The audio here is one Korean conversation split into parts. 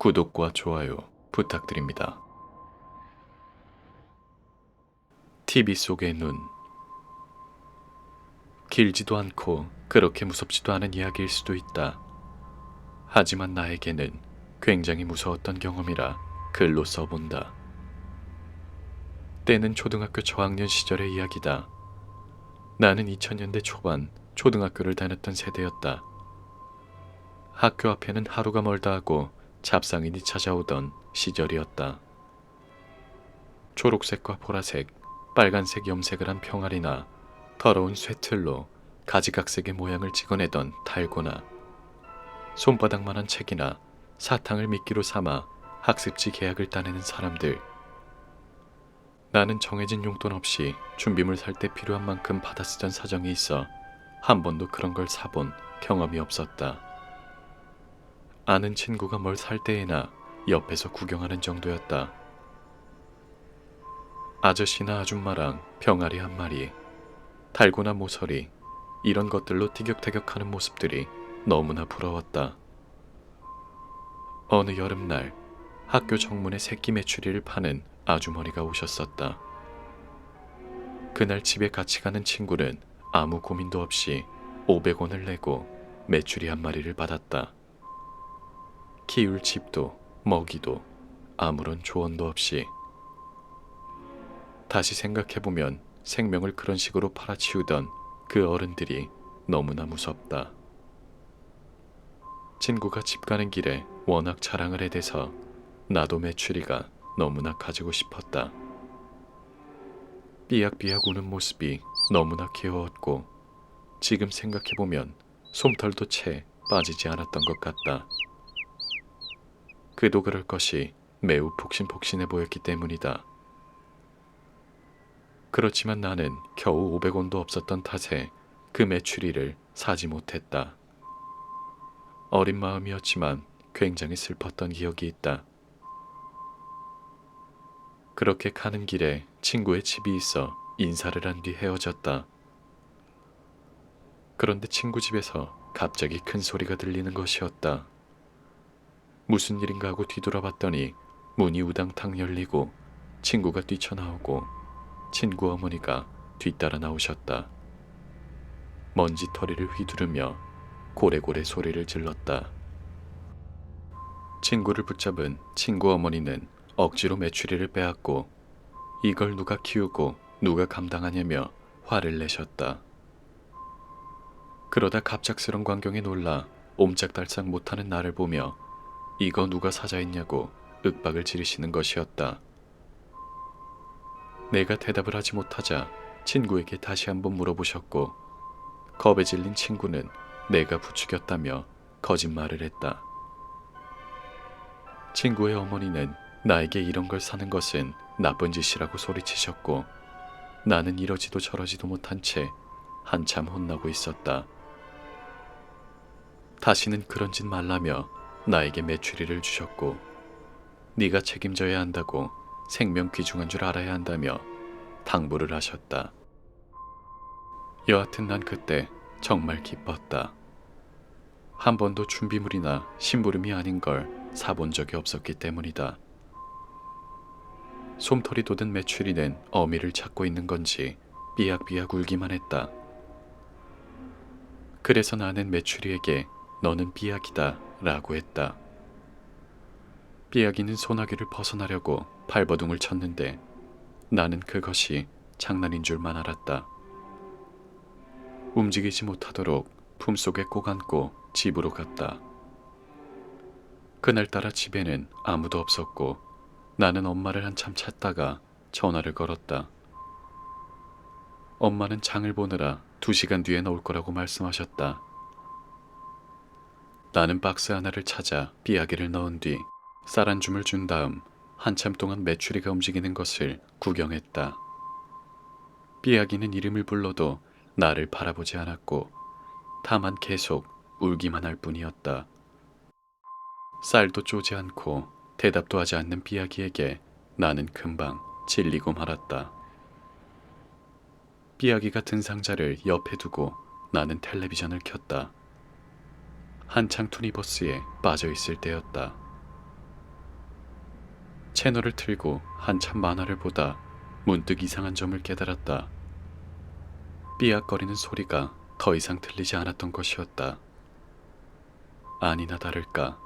구독과 좋아요 부탁드립니다. TV 속의 눈. 길지도 않고 그렇게 무섭지도 않은 이야기일 수도 있다. 하지만 나에게는 굉장히 무서웠던 경험이라 글로 써본다. 때는 초등학교 저학년 시절의 이야기다. 나는 2000년대 초반 초등학교를 다녔던 세대였다. 학교 앞에는 하루가 멀다 하고 잡상인이 찾아오던 시절이었다. 초록색과 보라색, 빨간색 염색을 한 병아리나 더러운 쇠틀로 가지각색의 모양을 찍어내던 달고나, 손바닥만한 책이나 사탕을 미끼로 삼아 학습지 계약을 따내는 사람들. 나는 정해진 용돈 없이 준비물 살 때 필요한 만큼 받아 쓰던 사정이 있어 한 번도 그런 걸 사본 경험이 없었다. 아는 친구가 뭘 살 때에나 옆에서 구경하는 정도였다. 아저씨나 아줌마랑 병아리 한 마리, 달고나 모서리, 이런 것들로 티격태격하는 모습들이 너무나 부러웠다. 어느 여름날 학교 정문에 새끼 메추리를 파는 아주머니가 오셨었다. 그날 집에 같이 가는 친구는 아무 고민도 없이 500원을 내고 메추리 한 마리를 받았다. 키울 집도 먹이도 아무런 조언도 없이. 다시 생각해보면 생명을 그런 식으로 팔아치우던 그 어른들이 너무나 무섭다. 친구가 집 가는 길에 워낙 자랑을 해대서 나도 메추리가 너무나 가지고 싶었다. 삐약삐약 우는 모습이 너무나 귀여웠고 지금 생각해보면 솜털도 채 빠지지 않았던 것 같다. 그도 그럴 것이 매우 폭신폭신해 보였기 때문이다. 그렇지만 나는 겨우 500원도 없었던 탓에 그 메추리를 사지 못했다. 어린 마음이었지만 굉장히 슬펐던 기억이 있다. 그렇게 가는 길에 친구의 집이 있어 인사를 한 뒤 헤어졌다. 그런데 친구 집에서 갑자기 큰 소리가 들리는 것이었다. 무슨 일인가 하고 뒤돌아봤더니 문이 우당탕 열리고 친구가 뛰쳐나오고 친구 어머니가 뒤따라 나오셨다. 먼지털이를 휘두르며 고래고래 소리를 질렀다. 친구를 붙잡은 친구 어머니는 억지로 메추리를 빼앗고 이걸 누가 키우고 누가 감당하냐며 화를 내셨다. 그러다 갑작스런 광경에 놀라 옴짝달싹 못하는 나를 보며 이거 누가 사자 했냐고 윽박을 지르시는 것이었다. 내가 대답을 하지 못하자 친구에게 다시 한번 물어보셨고 겁에 질린 친구는 내가 부추겼다며 거짓말을 했다. 친구의 어머니는 나에게 이런 걸 사는 것은 나쁜 짓이라고 소리치셨고 나는 이러지도 저러지도 못한 채 한참 혼나고 있었다. 다시는 그런 짓 말라며 나에게 메추리를 주셨고 네가 책임져야 한다고 생명 귀중한 줄 알아야 한다며 당부를 하셨다. 여하튼 난 그때 정말 기뻤다. 한 번도 준비물이나 심부름이 아닌 걸 사본 적이 없었기 때문이다. 솜털이 돋은 메추리는 어미를 찾고 있는 건지 삐약삐약 울기만 했다. 그래서 나는 메추리에게 너는 삐약이다 라고 했다. 삐약이는 소나기를 벗어나려고 발버둥을 쳤는데 나는 그것이 장난인 줄만 알았다. 움직이지 못하도록 품속에 꼭 안고 집으로 갔다. 그날따라 집에는 아무도 없었고 나는 엄마를 한참 찾다가 전화를 걸었다. 엄마는 장을 보느라 2시간 뒤에 나올 거라고 말씀하셨다. 나는 박스 하나를 찾아 삐약이를 넣은 뒤 쌀 한 줌을 준 다음 한참 동안 메추리가 움직이는 것을 구경했다. 삐약이는 이름을 불러도 나를 바라보지 않았고 다만 계속 울기만 할 뿐이었다. 쌀도 쪼지 않고 대답도 하지 않는 삐약이에게 나는 금방 질리고 말았다. 삐약이가 든 상자를 옆에 두고 나는 텔레비전을 켰다. 한창 투니버스에 빠져있을 때였다. 채널을 틀고 한참 만화를 보다 문득 이상한 점을 깨달았다. 삐약거리는 소리가 더 이상 들리지 않았던 것이었다. 아니나 다를까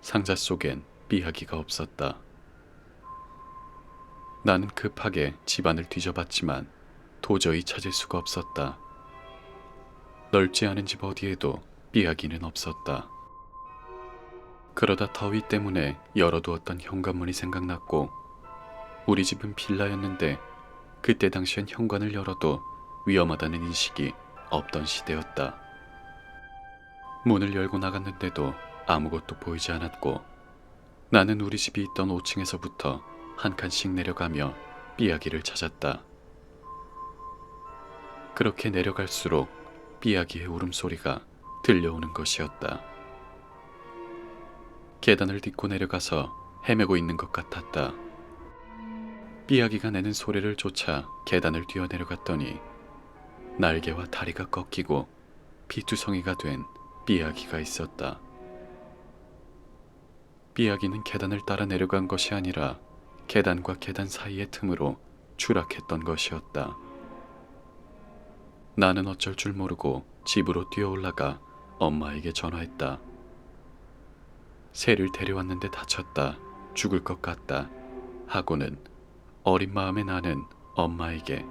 상자 속엔 삐약이가 없었다. 나는 급하게 집안을 뒤져봤지만 도저히 찾을 수가 없었다. 넓지 않은 집 어디에도 삐약이는 없었다. 그러다 더위 때문에 열어두었던 현관문이 생각났고, 우리 집은 빌라였는데 그때 당시엔 현관을 열어도 위험하다는 인식이 없던 시대였다. 문을 열고 나갔는데도 아무것도 보이지 않았고, 나는 우리 집이 있던 5층에서부터 한 칸씩 내려가며 삐약이를 찾았다. 그렇게 내려갈수록 삐약이의 울음소리가 들려오는 것이었다. 계단을 딛고 내려가서 헤매고 있는 것 같았다. 삐약이가 내는 소리를 쫓아 계단을 뛰어 내려갔더니 날개와 다리가 꺾이고 피투성이가 된 삐약이가 있었다. 삐약이는 계단을 따라 내려간 것이 아니라 계단과 계단 사이의 틈으로 추락했던 것이었다. 나는 어쩔 줄 모르고 집으로 뛰어 올라가 엄마에게 전화했다. 새를 데려왔는데 다쳤다. 죽을 것 같다. 하고는 어린 마음에 나는 엄마에게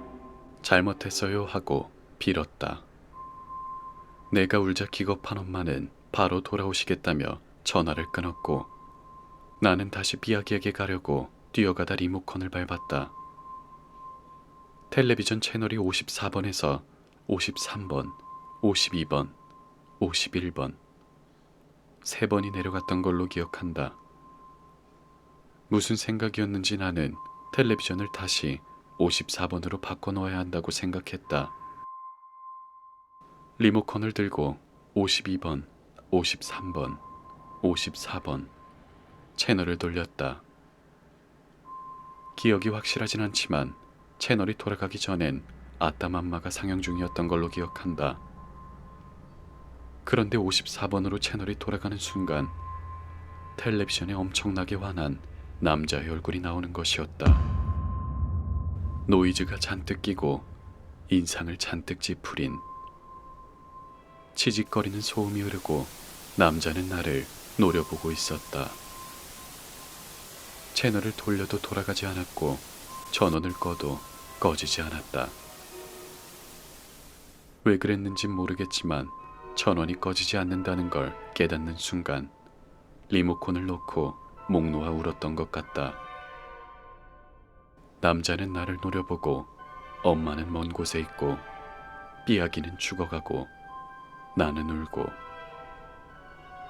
잘못했어요 하고 빌었다. 내가 울자 기겁한 엄마는 바로 돌아오시겠다며 전화를 끊었고, 나는 다시 삐약이에게 가려고 뛰어가다 리모컨을 밟았다. 텔레비전 채널이 54번에서 53번, 52번, 51번 3번이 내려갔던 걸로 기억한다. 무슨 생각이었는지 나는 텔레비전을 다시 54번으로 바꿔놓아야 한다고 생각했다. 리모컨을 들고 52번, 53번, 54번 채널을 돌렸다. 기억이 확실하진 않지만 채널이 돌아가기 전엔 아따맘마가 상영 중이었던 걸로 기억한다. 그런데 54번으로 채널이 돌아가는 순간 텔레비전에 엄청나게 환한 남자의 얼굴이 나오는 것이었다. 노이즈가 잔뜩 끼고 인상을 잔뜩 찌푸린, 치직거리는 소음이 흐르고 남자는 나를 노려보고 있었다. 채널을 돌려도 돌아가지 않았고 전원을 꺼도 꺼지지 않았다. 왜 그랬는진 모르겠지만 전원이 꺼지지 않는다는 걸 깨닫는 순간 리모컨을 놓고 목 놓아 울었던 것 같다. 남자는 나를 노려보고 엄마는 먼 곳에 있고 삐약이는 죽어가고 나는 울고,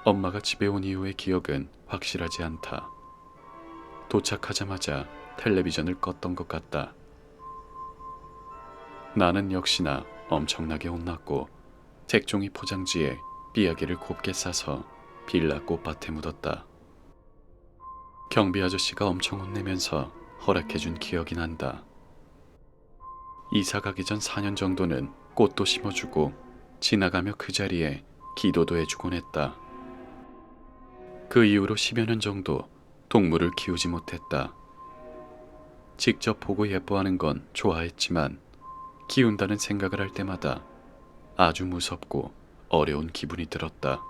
엄마가 집에 온 이후의 기억은 확실하지 않다. 도착하자마자 텔레비전을 껐던 것 같다. 나는 역시나 엄청나게 혼났고 색종이 포장지에 삐약이를 곱게 싸서 빌라 꽃밭에 묻었다. 경비 아저씨가 엄청 혼내면서 허락해준 기억이 난다. 이사 가기 전 4년 정도는 꽃도 심어주고 지나가며 그 자리에 기도도 해주곤 했다. 그 이후로 10여 년 정도 동물을 키우지 못했다. 직접 보고 예뻐하는 건 좋아했지만 키운다는 생각을 할 때마다 아주 무섭고 어려운 기분이 들었다.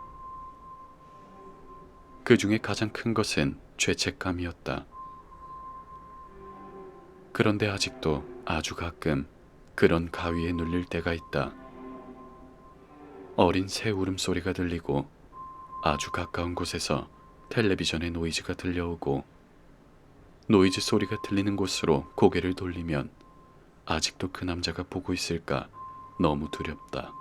그 중에 가장 큰 것은 죄책감이었다. 그런데 아직도 아주 가끔 그런 가위에 눌릴 때가 있다. 어린 새 울음소리가 들리고 아주 가까운 곳에서 텔레비전의 노이즈가 들려오고, 노이즈 소리가 들리는 곳으로 고개를 돌리면 아직도 그 남자가 보고 있을까 너무 두렵다.